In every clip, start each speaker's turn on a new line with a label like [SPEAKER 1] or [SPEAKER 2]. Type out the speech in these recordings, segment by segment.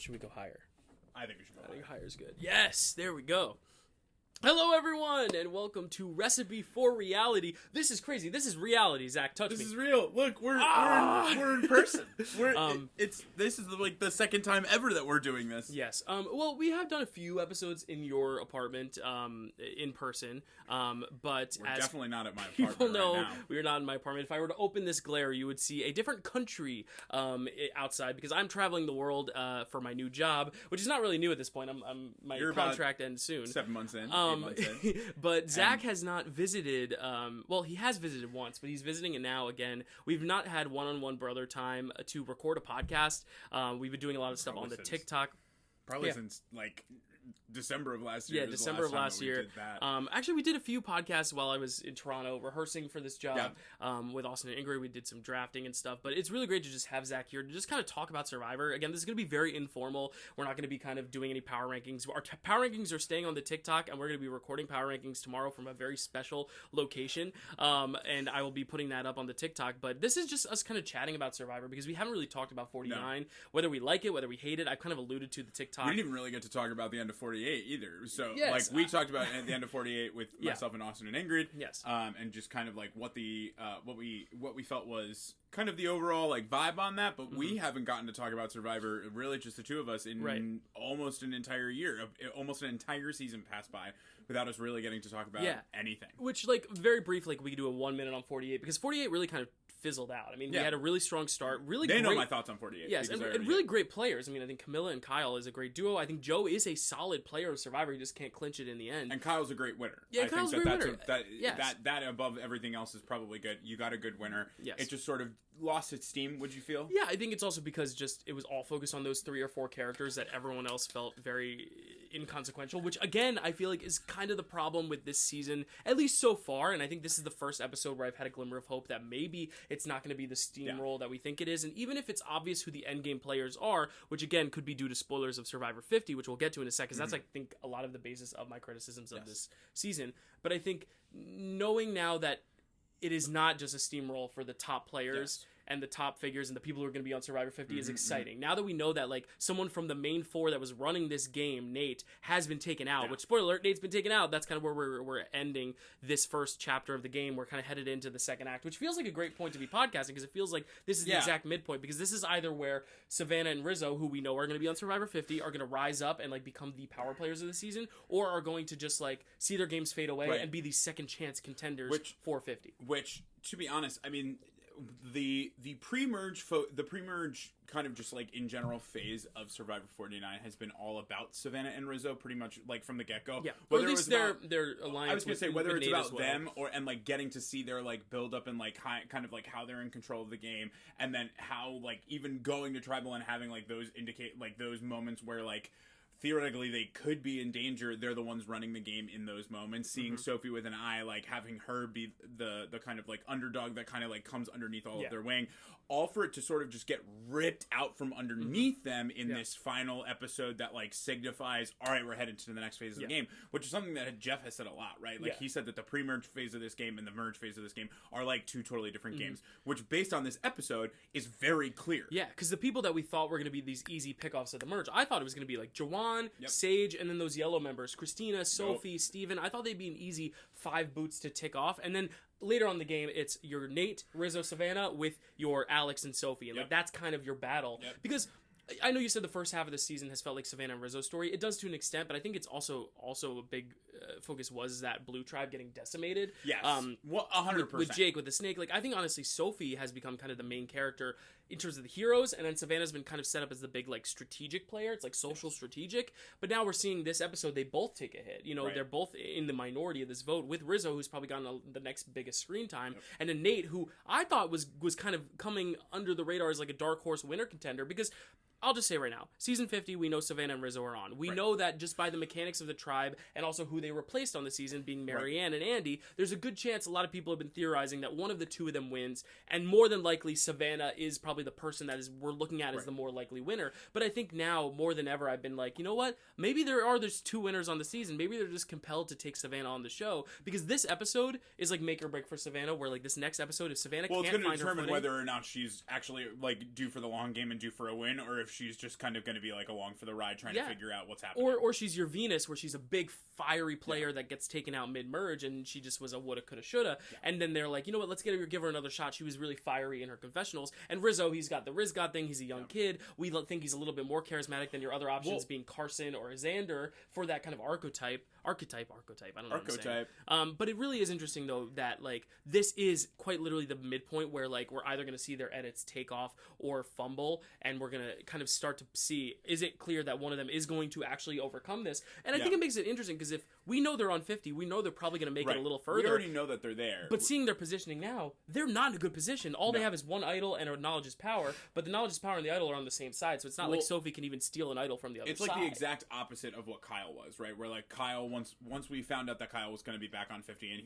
[SPEAKER 1] should we go higher?
[SPEAKER 2] I think we should go higher.
[SPEAKER 1] I think higher is good. Yes, there we go. Hello, everyone, and welcome to Recipe for Reality. This is crazy. This is reality, Zach. Touch me.
[SPEAKER 2] This is real. Look, we're in person. This is like the second time ever that we're doing this.
[SPEAKER 1] Yes. Well, we have done a few episodes in your apartment, in person. But
[SPEAKER 2] we're
[SPEAKER 1] as
[SPEAKER 2] definitely not at my
[SPEAKER 1] people
[SPEAKER 2] apartment
[SPEAKER 1] know,
[SPEAKER 2] right now.
[SPEAKER 1] we are not in my apartment. If I were to open this glare, you would see a different country outside because I'm traveling the world for my new job, which is not really new at this point. My contract ends soon.
[SPEAKER 2] 7 months in.
[SPEAKER 1] But Zach has not visited. Well, he has visited once, but he's visiting it now again. We've not had one-on-one brother time to record a podcast. We've been doing a lot of stuff on the TikTok.
[SPEAKER 2] Probably since like December of last year.
[SPEAKER 1] Yeah, December of last year. Actually, we did a few podcasts while I was in Toronto rehearsing for this job with Austin and Ingrid. We did some drafting and stuff, but it's really great to just have Zach here to just kind of talk about Survivor. Again, this is going to be very informal. We're not going to be kind of doing any power rankings. Our power rankings are staying on the TikTok, and we're going to be recording power rankings tomorrow from a very special location, and I will be putting that up on the TikTok. But this is just us kind of chatting about Survivor because we haven't really talked about 49, whether we like it, whether we hate it. I've kind of alluded to the TikTok.
[SPEAKER 2] We didn't even really get to talk about the end of 48 either. So, we talked about at the end of 48 with myself and Austin and Ingrid.
[SPEAKER 1] Yes.
[SPEAKER 2] And just kind of like what we felt was kind of the overall like vibe on that, but we haven't gotten to talk about Survivor, really just the two of us in almost an entire year. Almost an entire season passed by without us really getting to talk about anything.
[SPEAKER 1] Which, like, very brief, like, we could do a 1 minute on 48 because 48 really kind of fizzled out. I mean, we had a really strong start. They
[SPEAKER 2] know my thoughts on 48.
[SPEAKER 1] Yes, and really great players. I mean, I think Camilla and Kyle is a great duo. I think Joe is a solid player of Survivor. He just can't clinch it in the end.
[SPEAKER 2] And Kyle's a great winner.
[SPEAKER 1] Yeah, Kyle's a great winner.
[SPEAKER 2] That above everything else is probably good. You got a good winner.
[SPEAKER 1] Yes.
[SPEAKER 2] It just sort of lost its steam, would you feel?
[SPEAKER 1] Yeah, I think it's also because just it was all focused on those 3 or 4 characters that everyone else felt very inconsequential, which again I feel like is kind of the problem with this season, at least so far. And I think this is the first episode where I've had a glimmer of hope that maybe it's not going to be the steamroll that we think it is. And even if it's obvious who the endgame players are, which again could be due to spoilers of Survivor 50, which we'll get to in a second, because that's I think a lot of the basis of my criticisms of this season. But I think knowing now that it is not just a steamroll for the top players and the top figures and the people who are going to be on Survivor 50 is exciting. Now that we know that, like, someone from the main 4 that was running this game, Nate, has been taken out, which, spoiler alert, Nate's been taken out. That's kind of where we're ending this first chapter of the game. We're kind of headed into the second act, which feels like a great point to be podcasting because it feels like this is the exact midpoint, because this is either where Savannah and Rizzo, who we know are going to be on Survivor 50, are going to rise up and, like, become the power players of the season, or are going to just, like, see their games fade away and be these second chance contenders for 50.
[SPEAKER 2] Which, to be honest, I mean, the pre-merge kind of just like in general phase of Survivor 49 has been all about Savannah and Rizzo pretty much like from the get-go.
[SPEAKER 1] Yeah, or at least their alliance.
[SPEAKER 2] I was going to say whether it's about them
[SPEAKER 1] or
[SPEAKER 2] and like getting to see their like build up and like kind of like how they're in control of the game, and then how like even going to Tribal and having like those indicate like those moments where like theoretically they could be in danger. They're the ones running the game in those moments. Seeing Sophie with an eye, like having her be the kind of like underdog that kind of like comes underneath all of their wing, all for it to sort of just get ripped out from underneath them in this final episode that like signifies, all right, we're headed to the next phase of the game, which is something that Jeff has said a lot, right? Like he said that the pre-merge phase of this game and the merge phase of this game are like 2 totally different games, which based on this episode is very clear.
[SPEAKER 1] Yeah, because the people that we thought were going to be these easy pickoffs at the merge, I thought it was going to be like Jawan, Sage, and then those yellow members, Christina, Sophie, Steven. I thought they'd be an easy 5 boots to tick off. And then later on in the game, it's your Nate, Rizzo, Savannah with your Alex and Sophie. And like that's kind of your battle. Because I know you said the first half of the season has felt like Savannah and Rizzo's story. It does to an extent, but I think it's also a big focus was that Blue Tribe getting decimated.
[SPEAKER 2] Yes, 100%.
[SPEAKER 1] With Jake, with the snake. Like, I think, honestly, Sophie has become kind of the main character in terms of the heroes, and then Savannah's been kind of set up as the big, like, strategic player. It's, like, social strategic. But now we're seeing this episode, they both take a hit. You know, they're both in the minority of this vote, with Rizzo, who's probably gotten the next biggest screen time, and then Nate, who I thought was kind of coming under the radar as, like, a dark horse winner contender, because I'll just say right now, season 50, we know Savannah and Rizzo are on. We know that just by the mechanics of the tribe and also who they they were placed on the season, being Marianne and Andy, there's a good chance a lot of people have been theorizing that one of the two of them wins, and more than likely Savannah is probably the person that is we're looking at as the more likely winner. But I think now more than ever I've been like, you know what? Maybe there's two winners on the season. Maybe they're just compelled to take Savannah on the show, because this episode is like make or break for Savannah, where like this next episode, if Savannah can't find her footing,
[SPEAKER 2] it's going to determine whether or not she's actually like due for the long game and due for a win, or if she's just kind of going to be like along for the ride trying to figure out what's happening.
[SPEAKER 1] Or she's your Venus, where she's a big fiery player that gets taken out mid-merge, and she just was a woulda, coulda, shoulda. Yeah. And then they're like, you know what, let's give her another shot. She was really fiery in her confessionals. And Rizzo, he's got the Riz God thing. He's a young kid. We think he's a little bit more charismatic than your other options, being Carson or Xander, for that kind of archetype. I don't know what I'm saying. But it really is interesting, though, that like this is quite literally the midpoint where like we're either going to see their edits take off or fumble, and we're going to kind of start to see, is it clear that one of them is going to actually overcome this? And I think it makes it interesting, because if we know they're on 50, we know they're probably going to make it a little further.
[SPEAKER 2] We already know that they're there.
[SPEAKER 1] But seeing their positioning now, they're not in a good position. All they have is one idol and a knowledge is power, but the knowledge is power and the idol are on the same side, so it's not like Sophie can even steal an idol from the other side.
[SPEAKER 2] It's like the exact opposite of what Kyle was, right? Where like Kyle, once we found out that Kyle was going to be back on 50 and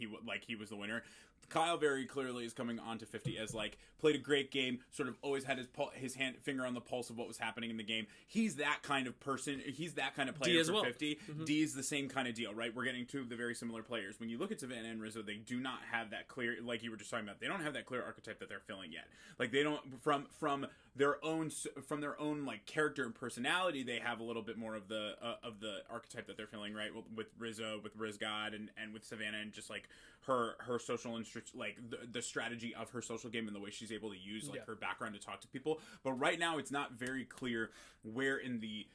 [SPEAKER 2] he was the winner, Kyle very clearly is coming onto 50 as like played a great game, sort of always had his finger on the pulse of what was happening in the game. He's that kind of person. He's that kind of player for 50. Mm-hmm. D is the same kind of deal, right? We're getting two of the very similar players. When you look at Savannah and Rizzo, they do not have that clear, like you were just talking about. They don't have that clear archetype that they're filling yet. Like they don't from their own like character and personality. They have a little bit more of the archetype that they're filling, right? With Rizzo, with Riz God, and with Savannah, and just like her social and like the strategy of her social game and the way she's able to use like her background to talk to people. But right now, it's not very clear where in the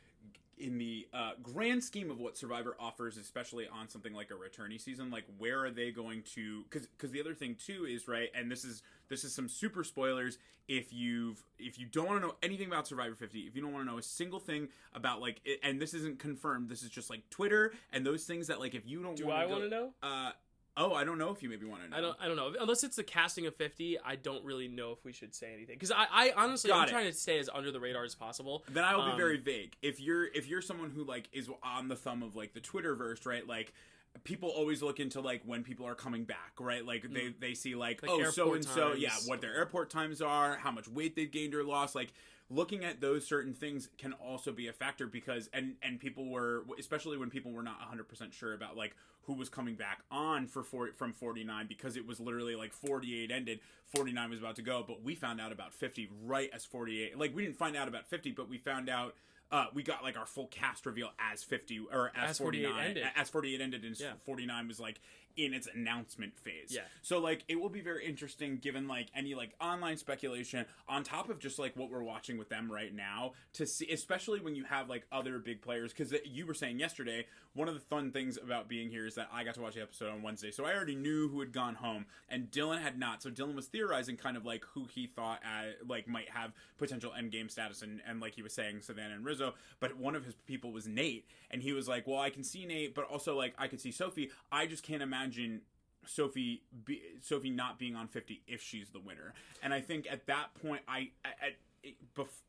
[SPEAKER 2] grand scheme of what Survivor offers, especially on something like a returnee season, like where are they going to? Because the other thing too is, right, and this is some super spoilers. If you don't want to know anything about Survivor 50, if you don't want to know a single thing about like it, and this isn't confirmed, this is just like Twitter and those things that like if you don't
[SPEAKER 1] want to know.
[SPEAKER 2] I don't know if you maybe want to know.
[SPEAKER 1] I don't know. Unless it's the casting of 50, I don't really know if we should say anything. Because I honestly, I'm trying to stay as under the radar as possible.
[SPEAKER 2] Then I will be very vague. If you're someone who like is on the thumb of like the Twitterverse, right? Like people always look into like when people are coming back, right? Like they see like oh so and so, yeah, what their airport times are, how much weight they've gained or lost, like. Looking at those certain things can also be a factor because and people were, especially when people were not 100% sure about like who was coming back on from 49, because it was literally like 48 ended, 49 was about to go, but we found out about 50 right as 48. Like we didn't find out about 50, but we found out we got like our full cast reveal as 50 or as 49 ended. As 48 ended, and 49 was like in its announcement phase. Yeah. So like it will be very interesting given like any like online speculation on top of just like what we're watching with them right now to see, especially when you have like other big players, because you were saying yesterday one of the fun things about being here is that I got to watch the episode on Wednesday, so I already knew who had gone home and Dylan had not. So Dylan was theorizing kind of like who he thought like might have potential endgame status, and like he was saying Savannah and Rizzo, but one of his people was Nate, and he was like, well, I can see Nate, but also like I could see Sophie. I just can't imagine Sophie not being on 50 if she's the winner. And I think at that point,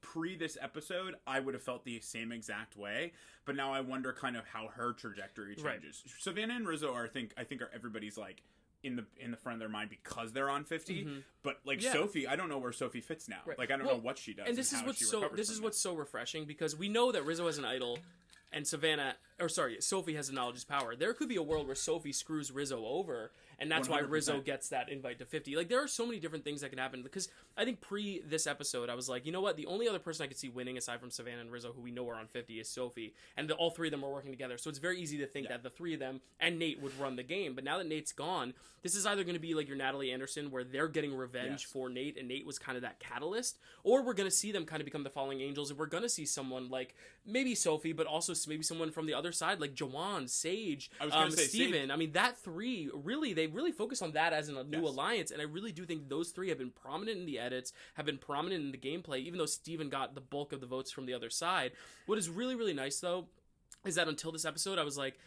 [SPEAKER 2] pre this episode, I would have felt the same exact way. But now I wonder kind of how her trajectory changes. Right. Savannah and Rizzo are, I think are everybody's like in the front of their mind because they're on 50. Mm-hmm. But like Sophie, I don't know where Sophie fits now. Right. Like I don't know what she does.
[SPEAKER 1] And this is what's so refreshing, because we know that Rizzo has an idol and Sophie has a knowledge's power. There could be a world where Sophie screws Rizzo over, and that's 100%. Why Rizzo gets that invite to 50. Like, there are so many different things that can happen, because I think pre this episode, I was like, you know what? The only other person I could see winning, aside from Savannah and Rizzo, who we know are on 50, is Sophie. And all three of them are working together. So it's very easy to think that the three of them and Nate would run the game. But now that Nate's gone, this is either going to be like your Natalie Anderson, where they're getting revenge for Nate, and Nate was kind of that catalyst, or we're going to see them kind of become the falling angels, and we're going to see someone like maybe Sophie, but also maybe someone from the other side, like Jawan, Sage, Steven. Sage. I mean, that three, they really focus on that as a new alliance, and I really do think those three have been prominent in the edits, have been prominent in the gameplay, even though Steven got the bulk of the votes from the other side. What is really, really nice, though, is that until this episode, I was like,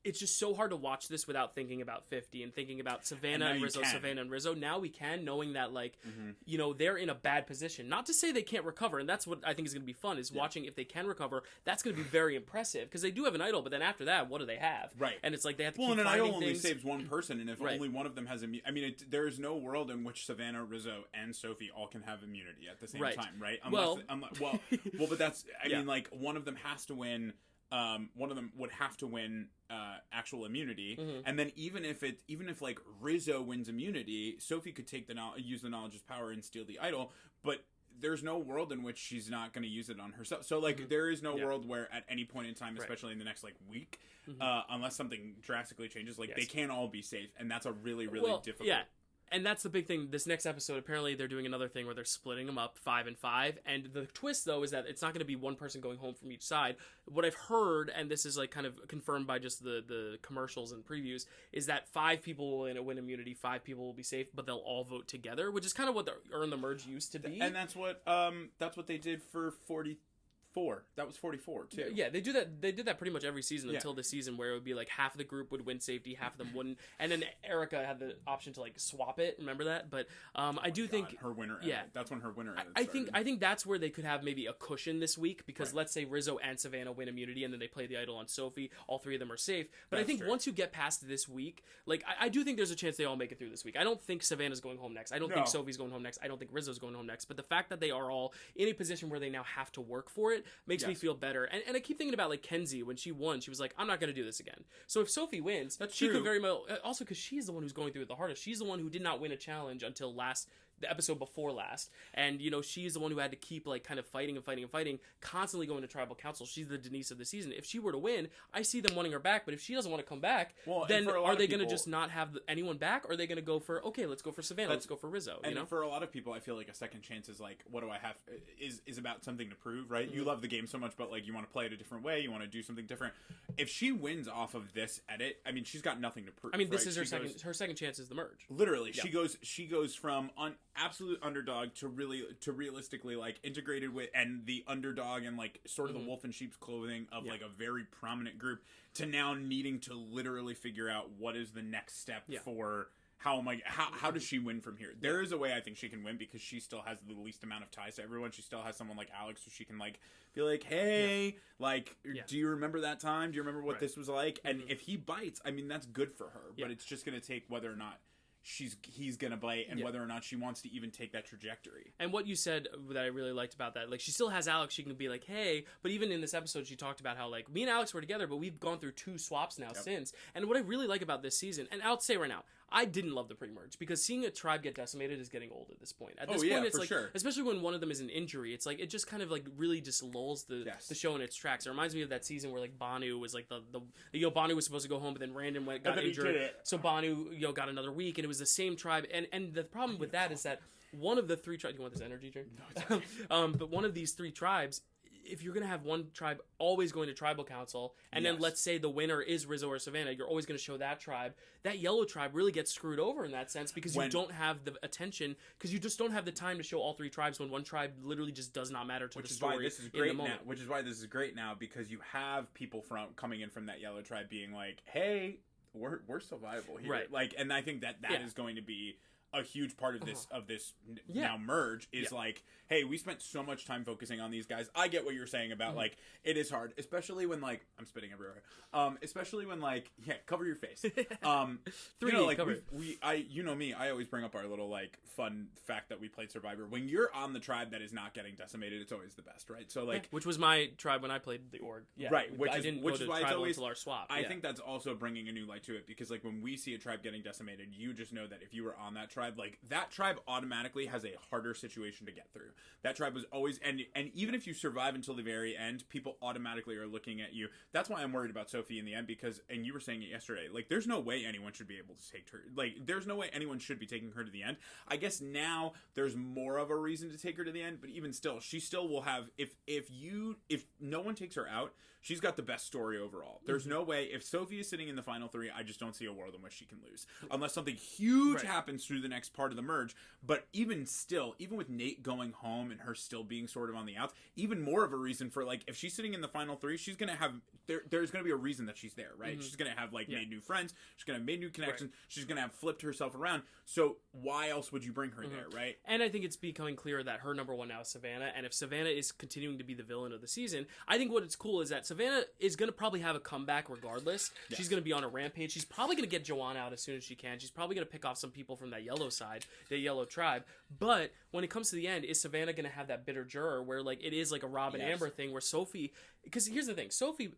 [SPEAKER 1] it's just so hard to watch this without thinking about 50 and thinking about Savannah and Rizzo, Savannah and Rizzo. Now we can, knowing that, like, you know, they're in a bad position. Not to say they can't recover, and that's what I think is going to be fun, is watching if they can recover. That's going to be very impressive, because they do have an idol, but then after that, what do they have?
[SPEAKER 2] Right.
[SPEAKER 1] And it's like they have to
[SPEAKER 2] well,
[SPEAKER 1] keep
[SPEAKER 2] and an
[SPEAKER 1] finding
[SPEAKER 2] idol only
[SPEAKER 1] things.
[SPEAKER 2] saves one person, and if only one of them has immunity... I mean, there is no world in which Savannah, Rizzo, and Sophie all can have immunity at the same time, right? But that's... I mean, like, one of them has to win... one of them would have to win actual immunity, and then even if like Rizzo wins immunity, Sophie could take use the knowledge as power and steal the idol, but there's no world in which she's not going to use it on herself. So like there is no world where at any point in time, especially in the next like week, unless something drastically changes, like they can't all be safe, and that's a really difficult.
[SPEAKER 1] Yeah. And that's the big thing. This next episode, apparently they're doing another thing where they're splitting them up 5 and 5. And the twist, though, is that it's not going to be one person going home from each side. What I've heard, and this is like kind of confirmed by just the commercials and previews, is that 5 people will win immunity, 5 people will be safe, but they'll all vote together, which is kind of what the Earn the Merge used to be.
[SPEAKER 2] And that's what they did for 44. That was 44 too.
[SPEAKER 1] Yeah, they do that. They did that pretty much every season until this season, where it would be like half of the group would win safety, half of them wouldn't, and then Erica had the option to like swap it. Remember that? But I do think
[SPEAKER 2] her winner.
[SPEAKER 1] Yeah,
[SPEAKER 2] that's when her winner.
[SPEAKER 1] I think that's where they could have maybe a cushion this week, because let's say Rizzo and Savannah win immunity, and then they play the idol on Sophie. All 3 of them are safe. But I think once you get past this week, like I do think there's a chance they all make it through this week. I don't think Savannah's going home next. I don't think Sophie's going home next. I don't think Rizzo's going home next. But the fact that they are all in a position where they now have to work for it makes me feel better. And I keep thinking about like Kenzie, when she won, she was like, I'm not going to do this again. So if Sophie wins, she could very well, also because she's the one who's going through it the hardest. She's the one who did not win a challenge until the episode before last, and you know, she's the one who had to keep like kind of fighting, constantly going to tribal council. She's the Denise of the season. If she were to win, I see them wanting her back, but if she doesn't want to come back, then are they going to just not have anyone back, or are they going to go for, okay, let's go for Savannah, let's go for Rizzo,
[SPEAKER 2] and for a lot of people, I feel like a second chance is like, what do I have, is about something to prove, right? You love the game so much, but like you want to play it a different way, you want to do something different. If she wins off of this edit, I mean, she's got nothing to prove.
[SPEAKER 1] I mean, this is her second chance is the merge.
[SPEAKER 2] Literally, she goes from absolute underdog to realistically like integrated with, and the underdog and like sort of the wolf in sheep's clothing of like a very prominent group, to now needing to literally figure out what is the next step for how does she win from here. There is a way I think she can win, because she still has the least amount of ties to everyone. She still has someone like Alex who she can like be like, hey, do you remember that time? Do you remember what this was like? And if he bites, I mean, that's good for her, but it's just going to take whether or not he's gonna bite, and whether or not she wants to even take that trajectory.
[SPEAKER 1] And what you said that I really liked about that, like, she still has Alex, she can be like, hey, but even in this episode she talked about how like me and Alex were together, but we've gone through 2 swaps now since. And what I really like about this season, and I'll say right now, I didn't love the pre-merge, because seeing a tribe get decimated is getting old at this point. At this point, it's like, especially when one of them is an injury, it's like, it just kind of like really just lulls the show in its tracks. It reminds me of that season where like Banu was like Banu was supposed to go home, but then Random got injured, so Banu got another week, and it was the same tribe. And the problem with that is that one of the 3 tribes. Do you want this energy drink? No, it's okay. But one of these 3 tribes, if you're going to have one tribe always going to tribal council, and then let's say the winner is Rizzo or Savannah, you're always going to show that tribe. That yellow tribe really gets screwed over in that sense, because you don't have the attention, because you just don't have the time to show all 3 tribes when one tribe literally just does not matter to the story.
[SPEAKER 2] Which is why this is great now, because you have people coming in from that yellow tribe being like, hey, we're still viable here.
[SPEAKER 1] Right.
[SPEAKER 2] Like, and I think that is going to be a huge part of this now merge is like, hey, we spent so much time focusing on these guys. I get what you're saying about like, it is hard, especially when like, I'm spitting everywhere. Especially when like, cover your face.
[SPEAKER 1] 3,
[SPEAKER 2] like
[SPEAKER 1] cover.
[SPEAKER 2] you know me, I always bring up our little like fun fact that we played Survivor. When you're on the tribe that is not getting decimated, it's always the best, right? So like,
[SPEAKER 1] which was my tribe when I played the org. Yeah,
[SPEAKER 2] right.
[SPEAKER 1] I didn't go to tribal until our swap.
[SPEAKER 2] I think that's also bringing a new light to it, because like when we see a tribe getting decimated, you just know that if you were on that tribe, like that tribe automatically has a harder situation to get through. That tribe was always, and even if you survive until the very end, people automatically are looking at you. That's why I'm worried about Sophie in the end, because, and you were saying it yesterday, like there's no way anyone should be able to take her, like there's no way anyone should be taking her to the end. I guess now there's more of a reason to take her to the end, but even still, she still will have, if no one takes her out, she's got the best story overall. There's no way, if Sophie is sitting in the final 3, I just don't see a world in which she can lose, unless something huge happens through the next part of the merge. But even still, even with Nate going home and her still being sort of on the outs, even more of a reason for, like, if she's sitting in the final three, she's going to have, there's going to be a reason that she's there, right? She's going to have, like, made new friends. She's going to have made new connections. Right. She's going to have flipped herself around. So why else would you bring her there, right?
[SPEAKER 1] And I think it's becoming clear that her number one now is Savannah. And if Savannah is continuing to be the villain of the season, I think what's cool is that Savannah is going to probably have a comeback regardless. Yes. She's going to be on a rampage. She's probably going to get Joanna out as soon as she can. She's probably going to pick off some people from that yellow side, the yellow tribe. But when it comes to the end, is Savannah going to have that bitter juror where, like, it is like a Rob and Amber thing where Sophie, because here's the thing, Sophie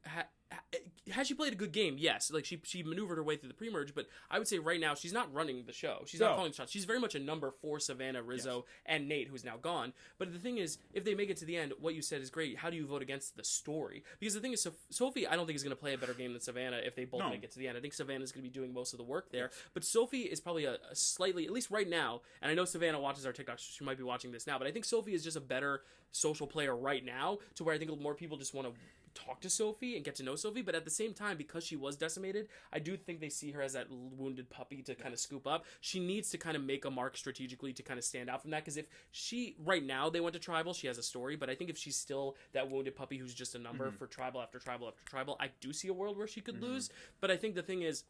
[SPEAKER 1] has she played a good game? Yes. Like, she maneuvered her way through the pre-merge, but I would say right now she's not running the show. She's not calling the shots. She's very much a number for Savannah, Rizzo, and Nate, who's now gone. But the thing is, if they make it to the end, what you said is great. How do you vote against the story? Because the thing is, Sophie, I don't think is going to play a better game than Savannah if they both make it to the end. I think Savannah's going to be doing most of the work there. But Sophie is probably a slightly, at least right now, and I know Savannah watches our TikToks, so she might be watching this now, but I think Sophie is just a better social player right now, to where I think more people just want to talk to Sophie and get to know Sophie. But at the same time, because she was decimated, I do think they see her as that wounded puppy to kind of scoop up. She needs to kind of make a mark strategically to kind of stand out from that, because if she, right now they went to tribal, she has a story, but I think if she's still that wounded puppy who's just a number for tribal after tribal after tribal, I do see a world where she could lose. But I think the thing is,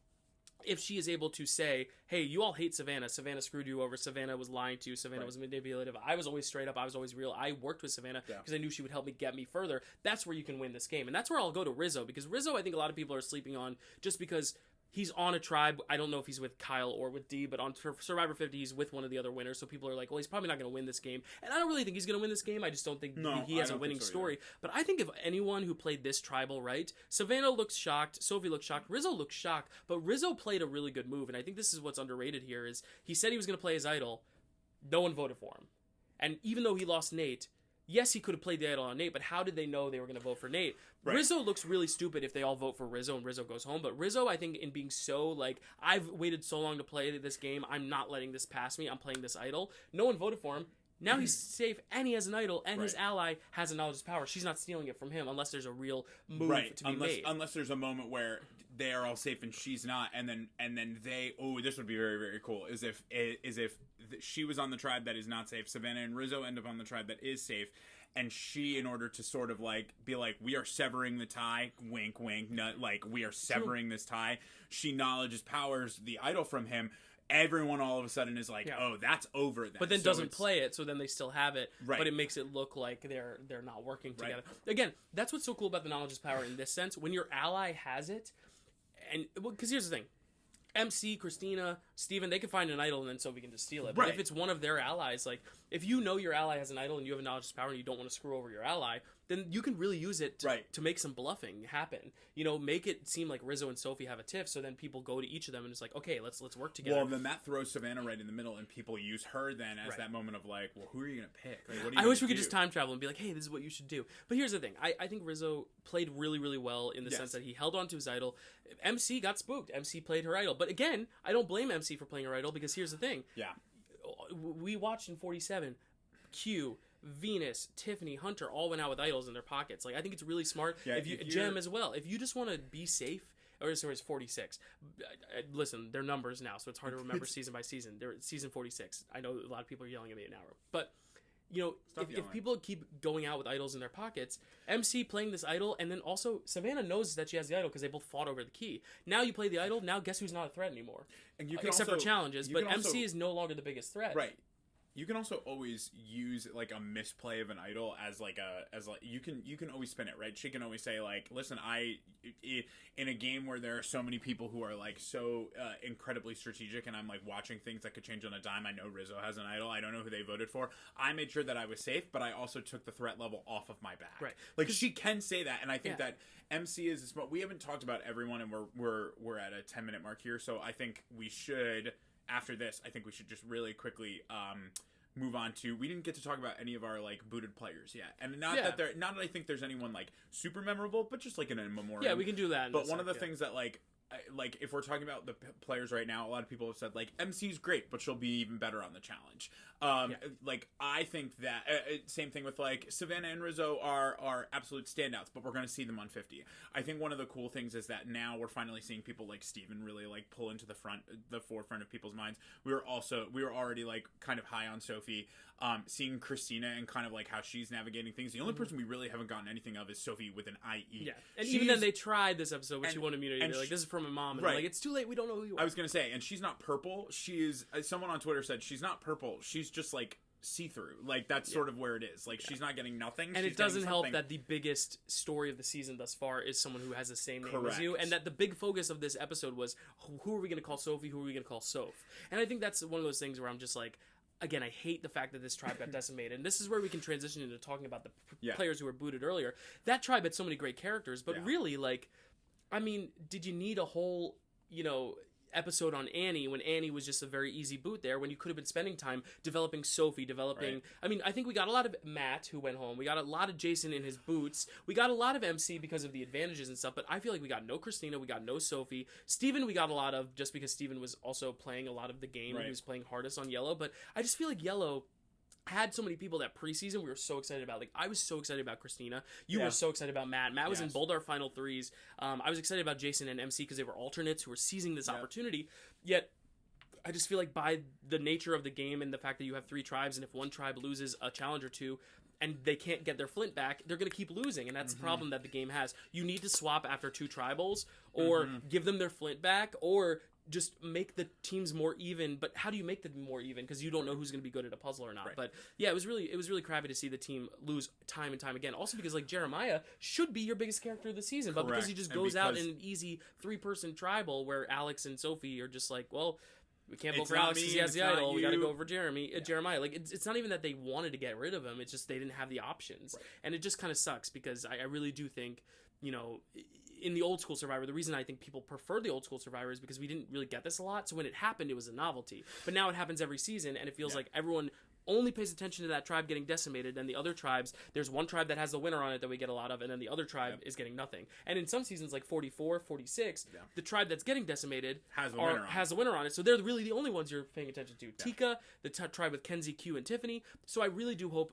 [SPEAKER 1] if she is able to say, hey, you all hate Savannah. Savannah screwed you over. Savannah was lying to you. Savannah was manipulative. I was always straight up. I was always real. I worked with Savannah because I knew she would help me get me further. That's where you can win this game. And that's where I'll go to Rizzo, because Rizzo, I think a lot of people are sleeping on just because he's on a tribe. I don't know if he's with Kyle or with Dee, but on Survivor 50, he's with one of the other winners. So people are like, well, he's probably not going to win this game. And I don't really think he's going to win this game. I just don't think he has a winning story. Either. But I think if anyone who played this tribal right, Savannah looks shocked, Sophie looks shocked, Rizzo looks shocked, but Rizzo played a really good move. And I think this is what's underrated here is he said he was going to play his idol. No one voted for him. And even though he lost Nate, yes, he could have played the idol on Nate, but how did they know they were going to vote for Nate? Right. Rizzo looks really stupid if they all vote for Rizzo and Rizzo goes home. But Rizzo, I think, in being so, like, I've waited so long to play this game, I'm not letting this pass me, I'm playing this idol. No one voted for him. Now he's safe, and he has an idol, and his ally has a knowledge of power. She's not stealing it from him unless there's a real move to be made.
[SPEAKER 2] Unless there's a moment where they are all safe and she's not, and then they, this would be very, very cool, is if she was on the tribe that is not safe, Savannah and Rizzo end up on the tribe that is safe, and she, in order to sort of, like, be like, we are severing the tie, wink, wink, like, we are severing this tie, she knowledges powers the idol from him. Everyone all of a sudden is like, oh, that's over then.
[SPEAKER 1] But then doesn't play it, so then they still have it. Right. But it makes it look like they're not working together. Again, that's what's so cool about the knowledge is power in this sense. When your ally has it, and because here's the thing. MC, Christina, Steven, they can find an idol and then Sophie can just steal it. But if it's one of their allies, like, if you know your ally has an idol and you have a knowledge of power and you don't want to screw over your ally, then you can really use it to make some bluffing happen. You know, make it seem like Rizzo and Sophie have a tiff, so then people go to each of them and it's like, okay, let's work together.
[SPEAKER 2] Well, then that throws Savannah right in the middle, and people use her then as that moment of like, well, who are you going to pick? Like, what are you
[SPEAKER 1] I wish we could just time travel and be like, hey, this is what you should do. But here's the thing. I think Rizzo played really, really well in the sense that he held on to his idol. MC got spooked. MC played her idol. But again, I don't blame MC for playing her idol, because here's the thing.
[SPEAKER 2] Yeah.
[SPEAKER 1] We watched in 47, Q, Venus, Tiffany, Hunter all went out with idols in their pockets. Like, I think it's really smart.
[SPEAKER 2] Yeah,
[SPEAKER 1] Jem as well. If you just want to be safe, or sorry, it's 46. Listen, they're numbers now, so it's hard to remember season by season. They're season 46. I know a lot of people are yelling at me an hour, but you know, if people keep going out with idols in their pockets, MC playing this idol, and then also Savannah knows that she has the idol because they both fought over the key. Now you play the idol. Now guess who's not a threat anymore?
[SPEAKER 2] And you can
[SPEAKER 1] except
[SPEAKER 2] also,
[SPEAKER 1] for challenges, but MC is no longer the biggest threat.
[SPEAKER 2] Right. You can also always use like a misplay of an idol as you can always spin it, right? She can always say like, listen, in a game where there are so many people who are like so incredibly strategic, and I'm like watching things that could change on a dime. I know Rizzo has an idol. I don't know who they voted for. I made sure that I was safe, but I also took the threat level off of my back.
[SPEAKER 1] Right.
[SPEAKER 2] Like she can say that, and I think that MC is smart. We haven't talked about everyone, and we're at a 10-minute mark here, so I think we should. After this, I think we should just really quickly move on to. We didn't get to talk about any of our like booted players yet, and not that I think there's anyone like super memorable, but just like in a memorial.
[SPEAKER 1] Yeah, we can do that.
[SPEAKER 2] But one of the things that like like if we're talking about the players right now, a lot of people have said like MC's great, but she'll be even better on the challenge. Like I think that same thing with like Savannah and Rizzo are absolute standouts, but we're going to see them on 50. I think one of the cool things is that now we're finally seeing people like Steven really like pull into the forefront of people's minds. We were already like kind of high on Sophie. Seeing Christina and kind of like how she's navigating things. The only person we really haven't gotten anything of is Sophie with an IE.
[SPEAKER 1] Yeah, and even then they tried this episode when she won immunity. They're like, "This is from my mom," and right. Like, "It's too late. We don't know who you are."
[SPEAKER 2] I was gonna say, and she's not purple. She is. Someone on Twitter said she's not purple. She's just like see-through. Like that's sort of where it is. Like she's not getting nothing.
[SPEAKER 1] And
[SPEAKER 2] she's
[SPEAKER 1] it doesn't help that the biggest story of the season thus far is someone who has the same name
[SPEAKER 2] Correct.
[SPEAKER 1] as you, and that the big focus of this episode was who are we going to call Sophie? Who are we going to call Soph? And I think that's one of those things where I'm just like, again, I hate the fact that this tribe got decimated. And this is where we can transition into talking about the players who were booted earlier. That tribe had so many great characters, but really, like, I mean, did you need a whole, episode on Annie when Annie was just a very easy boot there when you could have been spending time developing Sophie, Right. I mean, I think we got a lot of Matt who went home. We got a lot of Jason in his boots. We got a lot of MC because of the advantages and stuff, but I feel like we got no Christina, we got no Sophie. Steven we got a lot of just because Steven was also playing a lot of the game. Right. He was playing hardest on Yellow, but I just feel like Yellow had so many people that preseason we were so excited about. Like, I was so excited about Christina. You were so excited about Matt. Matt was in both our final threes. I was excited about Jason and MC because they were alternates who were seizing this opportunity. Yet, I just feel like by the nature of the game and the fact that you have three tribes, and if one tribe loses a challenge or two, and they can't get their Flint back, they're going to keep losing, and that's the problem that the game has. You need to swap after two tribals, or give them their Flint back, or just make the teams more even. But how do you make them more even? Because you don't know who's going to be good at a puzzle or not. Right. But yeah, it was really crappy to see the team lose time and time again. Also because like Jeremiah should be your biggest character of the season, but because he just goes out in an easy 3-person tribal where Alex and Sophie are just like, well, we can't vote for Alex because he has the idol. We got to go over Jeremiah. Like it's not even that they wanted to get rid of him. It's just they didn't have the options, and it just kind of sucks because I really do think in the old school Survivor, the reason I think people prefer the old school Survivor is because we didn't really get this a lot. So when it happened, it was a novelty. But now it happens every season, and it feels like everyone only pays attention to that tribe getting decimated, and the other tribes, there's one tribe that has the winner on it that we get a lot of, and then the other tribe is getting nothing. And in some seasons, like 44, 46, the tribe that's getting decimated has a winner on it. So they're really the only ones you're paying attention to. Tika, the tribe with Kenzie, Q, and Tiffany. So I really do hope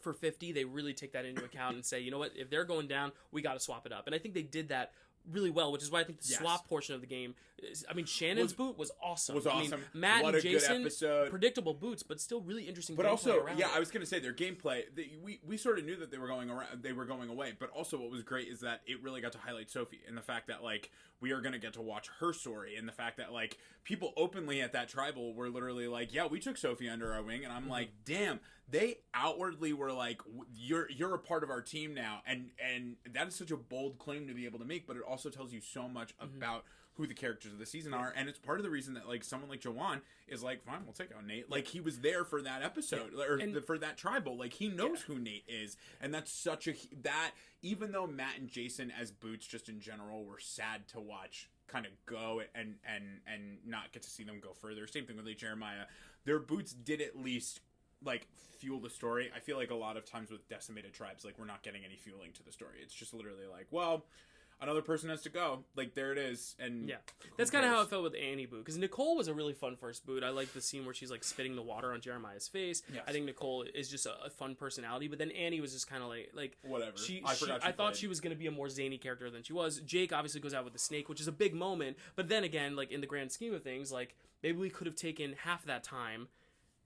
[SPEAKER 1] for 50 they really take that into account and say, you know what, if they're going down, we got to swap it up. And I think they did that really well, which is why I think the swap portion of the game Shannon's boot was awesome. I mean, Matt and Jason, predictable boots, but still really interesting.
[SPEAKER 2] But also, I was gonna say their gameplay. We sort of knew that they were going away. But also, what was great is that it really got to highlight Sophie and the fact that like we are gonna get to watch her story, and the fact that like people openly at that tribal were literally like, yeah, we took Sophie under our wing, and I'm like, damn. They outwardly were like, you're a part of our team now, and that is such a bold claim to be able to make, but it also tells you so much about who the characters of the season are, and it's part of the reason that like someone like Jawan is like, fine, we'll take out Nate. Like he was there for that episode for that tribal. Like he knows who Nate is, and that's such that even though Matt and Jason as boots just in general were sad to watch kind of go and not get to see them go further. Same thing with like Jeremiah. Their boots did at least like fuel the story. I feel like a lot of times with decimated tribes, like we're not getting any fueling to the story. It's just literally like, well, another person has to go. Like there it is, and
[SPEAKER 1] that's kind of how I felt with Annie boot. Because Nicole was a really fun first boot. I like the scene where she's like spitting the water on Jeremiah's face. Yes. I think Nicole is just a fun personality. But then Annie was just kind of like
[SPEAKER 2] whatever.
[SPEAKER 1] I thought she was going to be a more zany character than she was. Jake obviously goes out with the snake, which is a big moment. But then again, like in the grand scheme of things, like maybe we could have taken half that time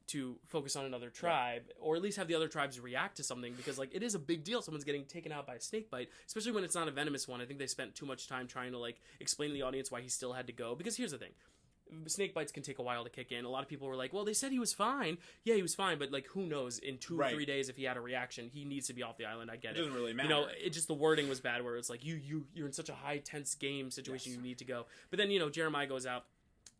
[SPEAKER 1] to focus on another tribe, or at least have the other tribes react to something, because like it is a big deal. Someone's getting taken out by a snake bite, especially when it's not a venomous one. I think they spent too much time trying to like explain to the audience why he still had to go, because here's the thing. Snake bites can take a while to kick in. A lot of people were like, well, they said he was fine. Yeah, he was fine, but like who knows in 2 or 3 days if he had a reaction. He needs to be off the island. I get it.
[SPEAKER 2] It doesn't really matter.
[SPEAKER 1] It just the wording was bad where it's like you're in such a high tense game situation, you need to go. But then Jeremiah goes out.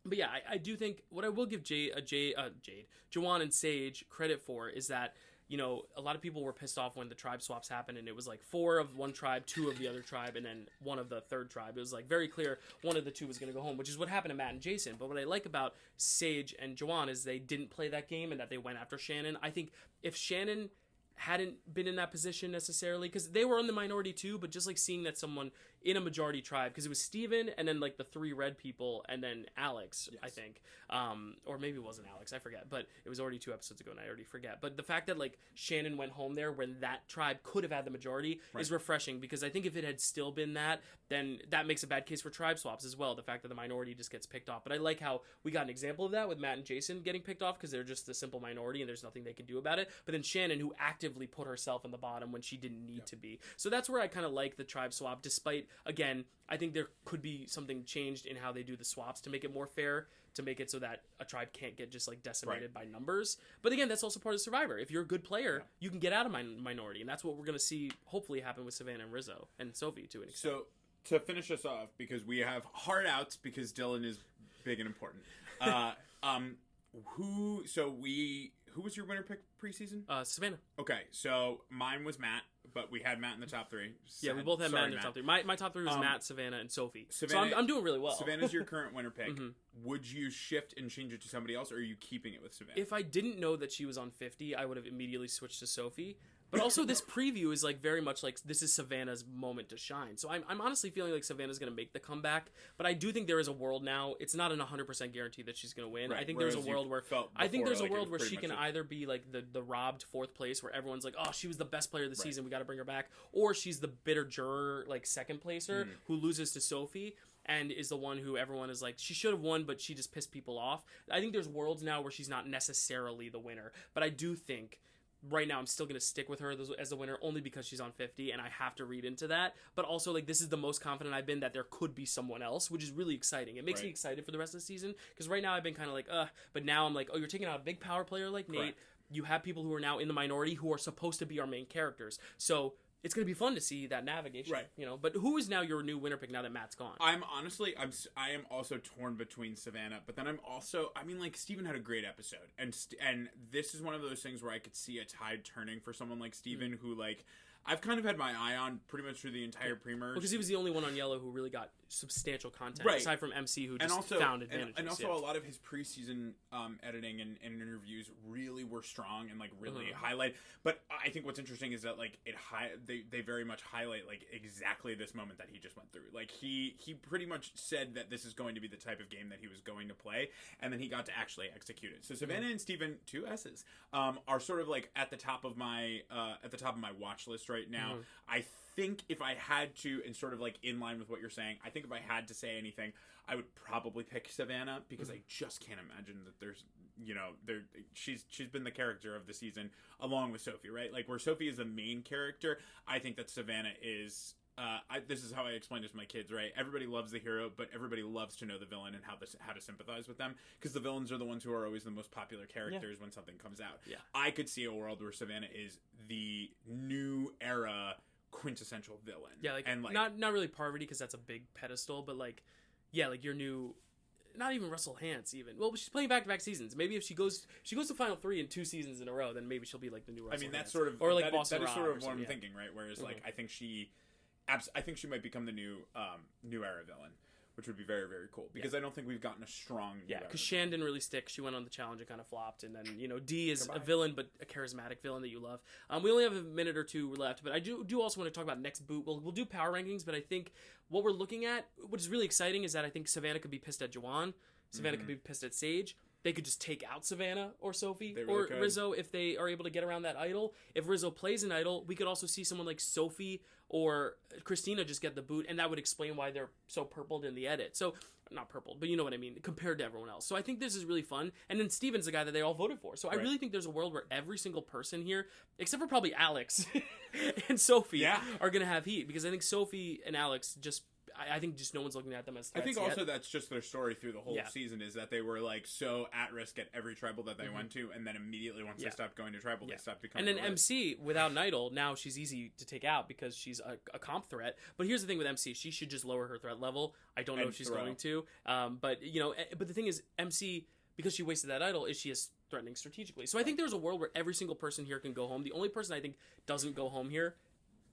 [SPEAKER 1] But yeah, I do think what I will give Jawan and Sage credit for is that, a lot of people were pissed off when the tribe swaps happened and it was like 4 of one tribe, 2 of the other tribe, and then 1 of the third tribe. It was like very clear one of the 2 was going to go home, which is what happened to Matt and Jason. But what I like about Sage and Jawan is they didn't play that game and that they went after Shannon. I think if Shannon hadn't been in that position necessarily, because they were in the minority too, but just like seeing that someone in a majority tribe, because it was Steven and then like the 3 red people and then Alex,
[SPEAKER 2] Yes.
[SPEAKER 1] I think. Or maybe it wasn't Alex, I forget, but it was already 2 episodes ago and I already forget. But the fact that like Shannon went home there when that tribe could have had the majority is refreshing, because I think if it had still been that, then that makes a bad case for tribe swaps as well, the fact that the minority just gets picked off. But I like how we got an example of that with Matt and Jason getting picked off because they're just the simple minority and there's nothing they can do about it. But then Shannon, who actively put herself in the bottom when she didn't need to be. So that's where I kind of like the tribe swap, despite, again, I think there could be something changed in how they do the swaps to make it more fair, to make it so that a tribe can't get just like decimated by numbers. But again, that's also part of Survivor. If you're a good player, you can get out of minority, and that's what we're going to see hopefully happen with Savannah and Rizzo and Sophie to an extent.
[SPEAKER 2] So to finish us off, because we have hard outs because Dylan is big and important. Who was your winner pick preseason?
[SPEAKER 1] Savannah.
[SPEAKER 2] Okay, so mine was Matt, but we had Matt in the top 3.
[SPEAKER 1] Yeah, we both had Matt in the top 3. My top 3 was Matt, Savannah, and Sophie.
[SPEAKER 2] Savannah,
[SPEAKER 1] so I'm doing really well.
[SPEAKER 2] Savannah's your current winner pick. Would you shift and change it to somebody else, or are you keeping it with Savannah?
[SPEAKER 1] If I didn't know that she was on 50, I would have immediately switched to Sophie. But also, this preview is like very much like this is Savannah's moment to shine. So I'm honestly feeling like Savannah's going to make the comeback. But I do think there is a world now. It's not an 100% guarantee that she's going to win.
[SPEAKER 2] Right.
[SPEAKER 1] I think
[SPEAKER 2] Whereas
[SPEAKER 1] there's a world where she can either be like the robbed 4th place, where everyone's like, oh, she was the best player of the season, we got to bring her back, or she's the bitter juror, like 2nd placer who loses to Sophie and is the one who everyone is like, she should have won, but she just pissed people off. I think there's worlds now where she's not necessarily the winner, but I do think right now I'm still going to stick with her as the winner only because she's on 50 and I have to read into that. But also, like, this is the most confident I've been that there could be someone else, which is really exciting. It makes me excited for the rest of the season, because right now I've been kind of like, but now I'm like, oh, you're taking out a big power player like Nate. You have people who are now in the minority who are supposed to be our main characters. So it's going to be fun to see that navigation, you know. But who is now your new winner pick now that Matt's gone?
[SPEAKER 2] I am also torn between Savannah, but then I'm also, I mean, like, Steven had a great episode, and this is one of those things where I could see a tide turning for someone like Steven, who, like, I've kind of had my eye on pretty much through the entire pre-merge.
[SPEAKER 1] Because he was the only one on Yellow who really got substantial content, aside from MC, who just found advantages.
[SPEAKER 2] And also, a lot of his preseason editing and interviews really were strong and, like, really highlight. But I think what's interesting is that, like, they very much highlight, like, exactly this moment that he just went through. Like, he pretty much said that this is going to be the type of game that he was going to play, and then he got to actually execute it. So Savannah and Steven, 2 S's, are sort of, like, at the top of my watch list right now. I think if I had to, and sort of like in line with what you're saying, I think if I had to say anything, I would probably pick Savannah, because I just can't imagine that there's, you know, she's been the character of the season along with Sophie, right? Like, where Sophie is the main character, I think that Savannah is. This is how I explain this to my kids, right? Everybody loves the hero, but everybody loves to know the villain and how to sympathize with them, because the villains are the ones who are always the most popular characters when something comes out. Yeah. I could see a world where Savannah is the new era quintessential villain. Yeah, like, and like
[SPEAKER 1] not really Parvati, because that's a big pedestal, but like, yeah, like your new. Not even Russell Hantz, even. Well, she's playing back-to-back seasons. Maybe if she goes to Final 3 in 2 seasons in a row, then maybe she'll be like the new Russell.
[SPEAKER 2] I mean, that's
[SPEAKER 1] Hantz.
[SPEAKER 2] sort of,
[SPEAKER 1] or like
[SPEAKER 2] that,
[SPEAKER 1] Boston
[SPEAKER 2] that is
[SPEAKER 1] Rob
[SPEAKER 2] sort of
[SPEAKER 1] or
[SPEAKER 2] what I'm thinking, right? Whereas like I think she might become the new era villain, which would be very, very cool, because I don't think we've gotten a strong
[SPEAKER 1] because Shan didn't really stick. She went on the challenge and kind of flopped, and then, you know, Dee is a villain, but a charismatic villain that you love. We only have a minute or 2 left, but I do also want to talk about next boot. We'll do power rankings, but I think what we're looking at, what is really exciting, is that I think Savannah could be pissed at Juwan. Savannah could be pissed at Sage. They could just take out Savannah or Sophie or Rizzo if they are able to get around that idol. If Rizzo plays an idol, we could also see someone like Sophie or Christina just get the boot, and that would explain why they're so purpled in the edit. So, not purpled, but you know what I mean, compared to everyone else. So I think this is really fun. And then Steven's the guy that they all voted for. So I really think there's a world where every single person here, except for probably Alex and Sophie, are going to have heat. Because I think Sophie and Alex just... I think just no one's looking at them as threats.
[SPEAKER 2] I think also that's just their story through the whole season, is that they were like so at risk at every tribal that they went to, and then immediately once they stopped going to tribal, they stopped becoming.
[SPEAKER 1] And then MC, without an idol, now she's easy to take out because she's a comp threat. But here's the thing with MC: she should just lower her threat level. I don't know if she's going to, but you know, but the thing is, MC, because she wasted that idol, she is threatening strategically. So I think there's a world where every single person here can go home. The only person I think doesn't go home here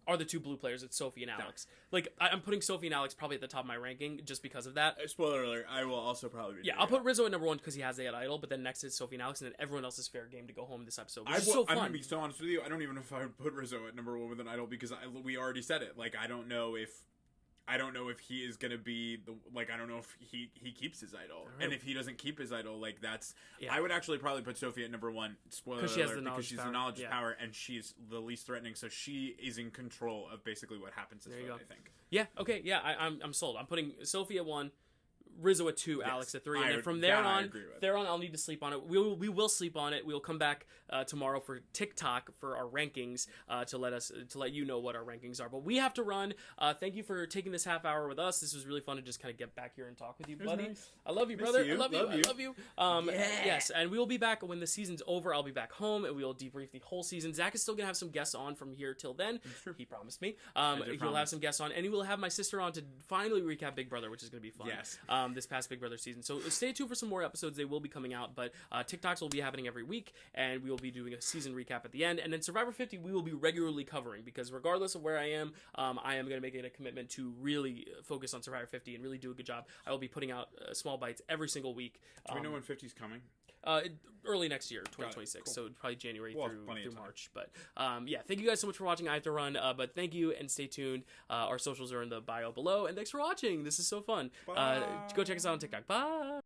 [SPEAKER 1] are the 2 blue players. It's Sophie and Alex. Like, I'm putting Sophie and Alex probably at the top of my ranking just because of that.
[SPEAKER 2] Spoiler alert, I will also probably be
[SPEAKER 1] I'll put Rizzo at number 1 because he has the idol, but then next is Sophie and Alex, and then everyone else is fair game to go home this episode, which is so fun.
[SPEAKER 2] I'm going to be so honest with you, I don't even know if I would put Rizzo at number 1 with an idol, because we already said it. Like, I don't know if... I don't know if he is gonna be I don't know if he keeps his idol,
[SPEAKER 1] Right.
[SPEAKER 2] and if he doesn't keep his idol, like that's.
[SPEAKER 1] Yeah.
[SPEAKER 2] I would actually probably put Sophie at number 1. Spoiler alert,
[SPEAKER 1] She has the
[SPEAKER 2] because
[SPEAKER 1] knowledge
[SPEAKER 2] she's
[SPEAKER 1] power.
[SPEAKER 2] the knowledge
[SPEAKER 1] Yeah.
[SPEAKER 2] power, and she's the least threatening, so she is in control of basically what happens this
[SPEAKER 1] There you
[SPEAKER 2] vote,
[SPEAKER 1] go.
[SPEAKER 2] I think.
[SPEAKER 1] Yeah. Okay. Yeah. I'm sold. I'm putting Sophie at 1. Rizzo at 2,
[SPEAKER 2] Yes.
[SPEAKER 1] Alex at 3, and then from there
[SPEAKER 2] that I
[SPEAKER 1] on,
[SPEAKER 2] agree with.
[SPEAKER 1] I'll need to sleep on it. We will sleep on it. We'll come back tomorrow for TikTok for our rankings to let you know what our rankings are. But we have to run. Thank you for taking this half hour with us. This was really fun to just kind of get back here and talk with you, buddy.
[SPEAKER 2] Nice.
[SPEAKER 1] I love you,
[SPEAKER 2] Miss
[SPEAKER 1] brother.
[SPEAKER 2] you.
[SPEAKER 1] I love you.
[SPEAKER 2] Love
[SPEAKER 1] I
[SPEAKER 2] you.
[SPEAKER 1] love you. Yes, and we will be back when the season's over. I'll be back home, and we will debrief the whole season. Zach is still gonna have some guests on from here till then. He promised me. He'll
[SPEAKER 2] promise.
[SPEAKER 1] have some guests on, and he will have my sister on to finally recap Big Brother, which is gonna be fun.
[SPEAKER 2] Yes.
[SPEAKER 1] This past Big Brother season. So stay tuned for some more episodes. They will be coming out, but TikToks will be happening every week, and we will be doing a season recap at the end. And then Survivor 50 we will be regularly covering, because regardless of where I am going to make it a commitment to really focus on Survivor 50 and really do a good job. I will be putting out small bites every single week.
[SPEAKER 2] Do we know when 50's coming?
[SPEAKER 1] Early next year, 2026.
[SPEAKER 2] Cool.
[SPEAKER 1] So probably January through
[SPEAKER 2] plenty of time.
[SPEAKER 1] March. But yeah, thank you guys so much for watching. I have to run, but thank you and stay tuned. Our socials are in the bio below, and thanks for watching. This is so fun.
[SPEAKER 2] Bye.
[SPEAKER 1] Go check us out on TikTok. Bye.